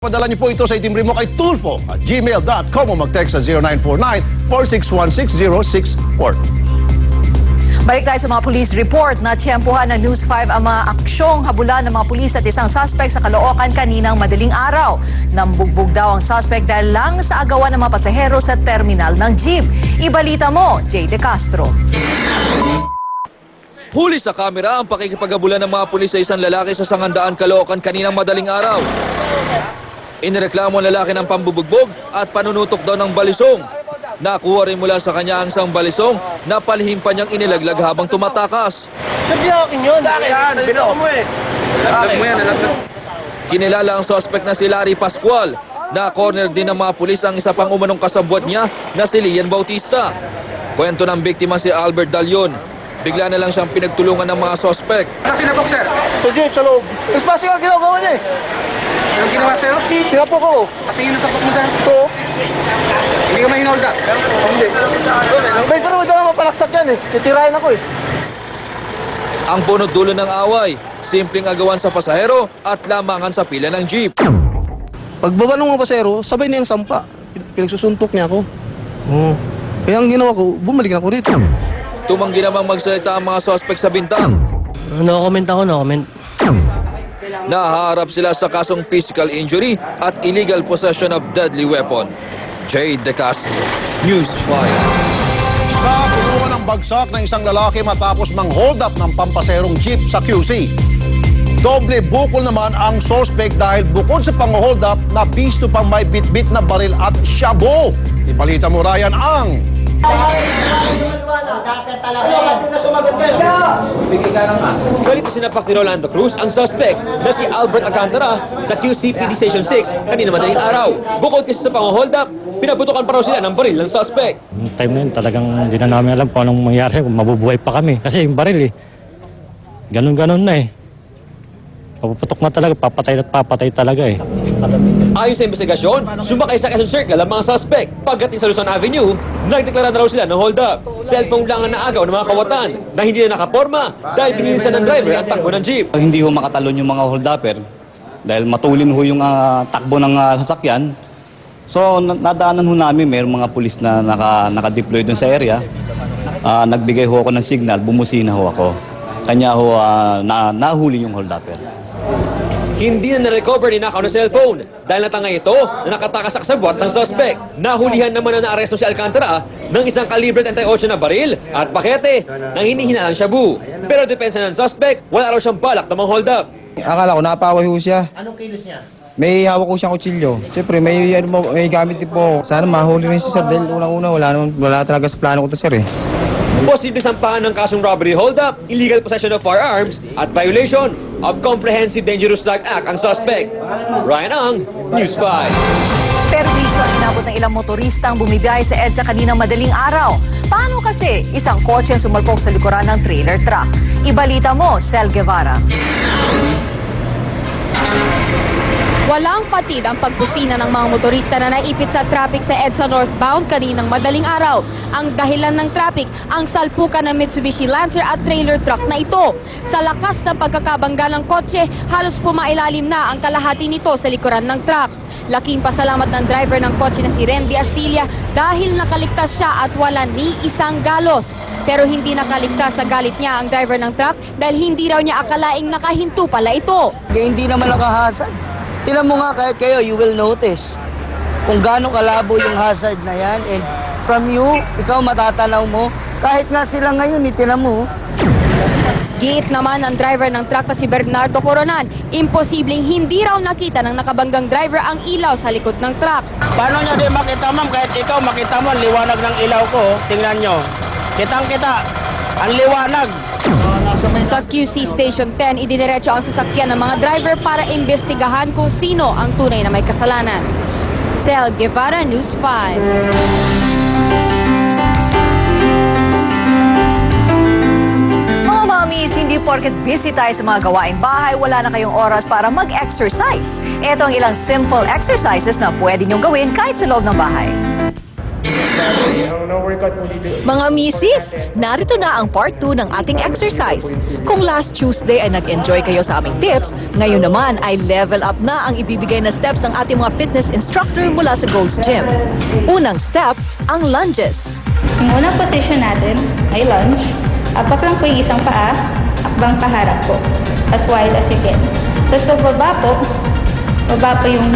Padala niyo po ito sa itim mo kay tulfo@gmail.com o mag-text sa 0949-4616064. Balik tayo sa mga police report na tiyempuhan ng News 5 ang mga aksyong habulan ng mga pulis at isang suspect sa Caloocan kaninang madaling araw. Nambugbog daw ang suspect dahil lang sa agawan ng mga pasahero sa terminal ng jeep. Ibalita mo, Jay De Castro. Huli sa kamera ang pakikipaghabulan ng mga pulis sa isang lalaki sa Sangandaan, Caloocan kaninang madaling araw. Inireklamo ang lalaki ng pambubugbog at panunutok daw ng balisong. Nakuha rin mula sa kanya ang isang balisong na palihim pa niyang inilaglag habang tumatakas. Sabihakin yun. Binaw mo eh. Nalaglag mo yan, nalaglag. Kinilala ang suspect na si Larry Pascual. Na-corner din ng mga pulis ang isa pang umanong kasabwat niya na si Lian Bautista. Kwento ng biktima si Albert Dalion. Bigla na lang siyang pinagtulungan ng mga suspect. Kasi na sir. Sa jeep, sa loob. Mas pasigal ginagawa niya eh. Anong ginawa sa'yo? Sinapok ako. Patingin na sapok mo sir. Ito. Hindi ka mahinolda. Hindi. May pero wala mapalaksak yan eh. Titirahin ako eh. Ang punot dulo ng away, simpleng agawan sa pasahero at lamangan sa pila ng jeep. Pagbaba ng mga pasero, sabay na yung sampa. Pinagsusuntok niya ako. Oo. Kaya ang ginawa ko, bumalik na ako dito. Tumanggi namang magsalita ang mga suspect sa bintang. No comment ako, no comment. Nahaharap sila sa kasong physical injury at illegal possession of deadly weapon. Jay De Castro, News 5. Sa kulungan ng bagsak ng isang lalaki matapos mang-hold up ng pampaserong jeep sa QC. Doble bukol naman ang suspect dahil bukod sa pang-hold up, nabisto pang may bitbit na baril at shabu. Ibalita mo Ryan ang... Galit na sinapak ni Rolando Cruz ang suspect na si Albert Alcantara sa QCPD Station 6 kanina madaling araw. Bukod kasi sa pang-hold up, pinaputukan pa raw sila ng baril ng suspect. Yung time na yun, talagang hindi na namin alam kung anong mangyari, kung mabubuhay pa kami. Kasi yung baril eh, ganun-ganun na eh. Papuputok na talaga, papatay talaga eh. Ayon sa investigasyon, sumakay sa Quezon Circle ang mga suspect. Pagdating sa Luzon Avenue, nagdeklara na raw sila ng hold up. Cellphone lang ang naagaw ng mga kawatan na hindi na nakaporma dahil binilisan ng driver ang takbo ng jeep. Hindi ho makatalon yung mga hold-upper dahil matulin ho yung takbo ng sasakyan. So nadaanan ho namin, mayroong mga pulis na naka-deploy dun sa area. Nagbigay ho ako ng signal, bumusina ho ako. Kanya ho nahuli yung hold-upper. Hindi na na-recover ni Nakaw ng cellphone dahil natangay ito na nakatakas sa kasabwat ng suspect. Nahulihan naman na naaresto si Alcantara ng isang kalibre 38 na baril at pakete ng hinihinalang shabu. Pero depensa ng suspect, wala raw siyang balak na mang-hold up. Akala ko, napaway ho siya. Anong kilos niya? May hawak ko siyang kutsilyo. Siyempre, may gamit din po. Sana mahuli rin si Sir dahil unang-una wala talaga sa plano ko to Sir eh. Posible sampahan ng kasong robbery hold-up, illegal possession of firearms, at violation of Comprehensive Dangerous Drug Act ang suspect. Ryan Ang, News 5. Perwisyo ang inabot ng ilang motorista ang bumibiyahe sa EDSA kaninang madaling araw. Paano kasi isang kotse ang sumalpok sa likuran ng trailer truck? Ibalita mo, Cel Guevara. Walang patid ang pagpusina ng mga motorista na naipit sa traffic sa EDSA northbound kaninang madaling araw. Ang dahilan ng traffic, ang salpukan ng Mitsubishi Lancer at trailer truck na ito. Sa lakas ng pagkakabangga ng kotse, halos pumailalim na ang kalahati nito sa likuran ng truck. Laking pasalamat ng driver ng kotse na si Randy Astilla dahil nakaligtas siya at wala ni isang galos. Pero hindi nakaligtas sa galit niya ang driver ng truck dahil hindi raw niya akalaing nakahinto pala ito. Hindi naman nakahasad. Tinan mo nga kahit kayo, you will notice kung gaano kalabo yung hazard na yan. And from you, ikaw matatanaw mo. Kahit nga sila ngayon, tinan mo. Giit naman ang driver ng truck na si Bernardo Coronan. Imposibleng hindi raw nakita ng nakabanggang driver ang ilaw sa likod ng truck. Paano niya di makita ma'am? Kahit ikaw makita mo, ang liwanag ng ilaw ko. Tingnan nyo. Kitang-kita. Ang liwanag. Sa QC Station 10, idiniretso ang sasakyan ng mga driver para imbestigahan kung sino ang tunay na may kasalanan. Cel Guevara, News 5. Mga mommies, hindi porket busy tayo sa mga gawaing bahay, wala na kayong oras para mag-exercise. Ito ang ilang simple exercises na pwede niyong gawin kahit sa loob ng bahay. Mga misis, narito na ang part 2 ng ating exercise. Kung last Tuesday ay nag-enjoy kayo sa aming tips, ngayon naman ay level up na ang ibibigay na steps ng ating mga fitness instructor mula sa Gold's Gym. Unang step, ang lunges. Ang unang position natin ay lunge. Apak lang po yung isang paa, akbang paharap po. As wide as you can. Tapos pagbaba po yung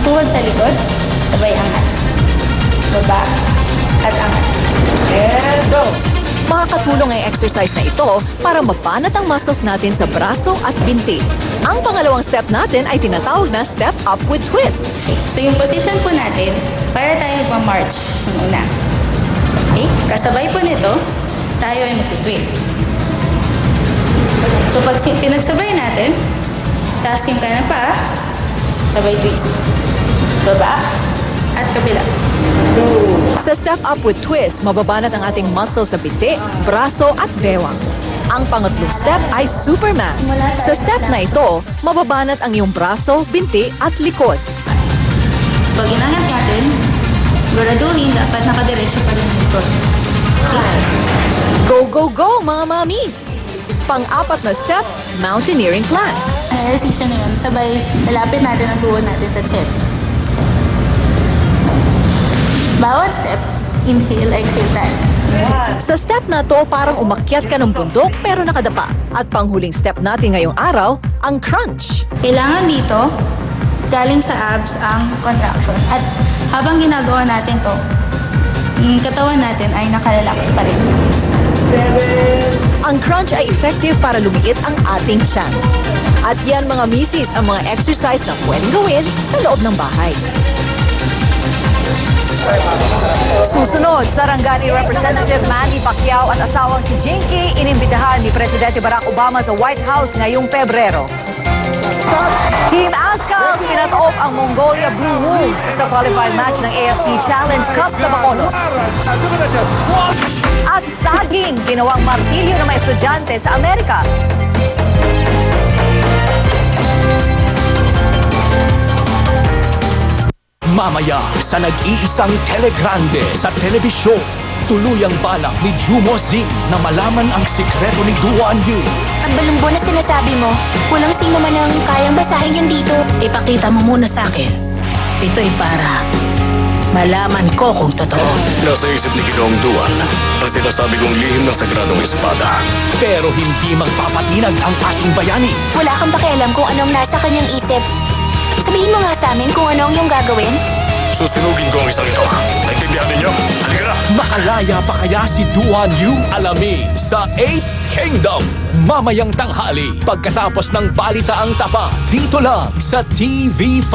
tuhod sa likod, sabay angat. Baba at angat. And go! Makakatulong ang exercise na ito para mapanat ang muscles natin sa braso at binti. Ang pangalawang step natin ay tinatawag na step up with twist. Okay, so yung position po natin, para tayo magma-march yung una. Okay, kasabay po nito, tayo ay mag-twist. So pag pinagsabay natin, taas yung kanang paa, sabay twist. Baba at kabila. Sa step up with twist, mababanat ang ating muscles sa binti, braso at bewang. Ang pangatlong step ay Superman. Sa step na ito, mababanat ang iyong braso, binti at likod. Pag inangat natin, siguraduhin dapat nakadiretso pa rin ang likod. Go, go, go mga mamis! Pang-apat na step, mountaineering plank. Ang exercise na yun, sabay lalapit natin ang tuhod natin sa chest. Bawat step, inhale, exhale tayo. Sa step na to, parang umakyat ka ng bundok pero nakadapa. At panghuling step natin ngayong araw, ang crunch. Kailangan dito, galing sa abs ang contraction. At habang ginagawa natin to, yung katawan natin ay nakarelax pa rin. Ang crunch ay effective para lumiit ang ating tiyan. At yan mga misis ang mga exercise na pwedeng gawin sa loob ng bahay. Susunod, Sarangani Representative Manny Pacquiao at asawang si Jinky inimbitahan ni Presidente Barack Obama sa White House ngayong Pebrero. Team Azkals pinatop ang Mongolia Blue Wolves sa qualified match ng AFC Challenge Cup sa Bacolod. At saging, ginawang martilyo ng mga estudyante sa Amerika. Mamaya sa nag-iisang telegrande sa telebisyon, tuluyang balak ni Jumo Zing na malaman ang sikreto ni Duan Yu. Ang balumbo na sinasabi mo, walang sino man ang kayang basahin yan dito. Ipakita mo muna sa akin. Ito'y para malaman ko kung totoo. Nasa isip ni Ginoong Duan ang sinasabi kong lihim ng sagradong espada. Pero hindi magpapatinag ang ating bayani. Wala kang pakialam kung anong nasa kanyang isip. Sabihin mo nga sa amin kung ano ang iyong gagawin. Susunugin ko ang isang ito. Naintindihan ninyo? Halika na! Makalaya pa kaya si Duan Yu? Alamin sa 8 Kingdom. Mamayang tanghali pagkatapos ng balitaang tapa. Dito lang sa TV5.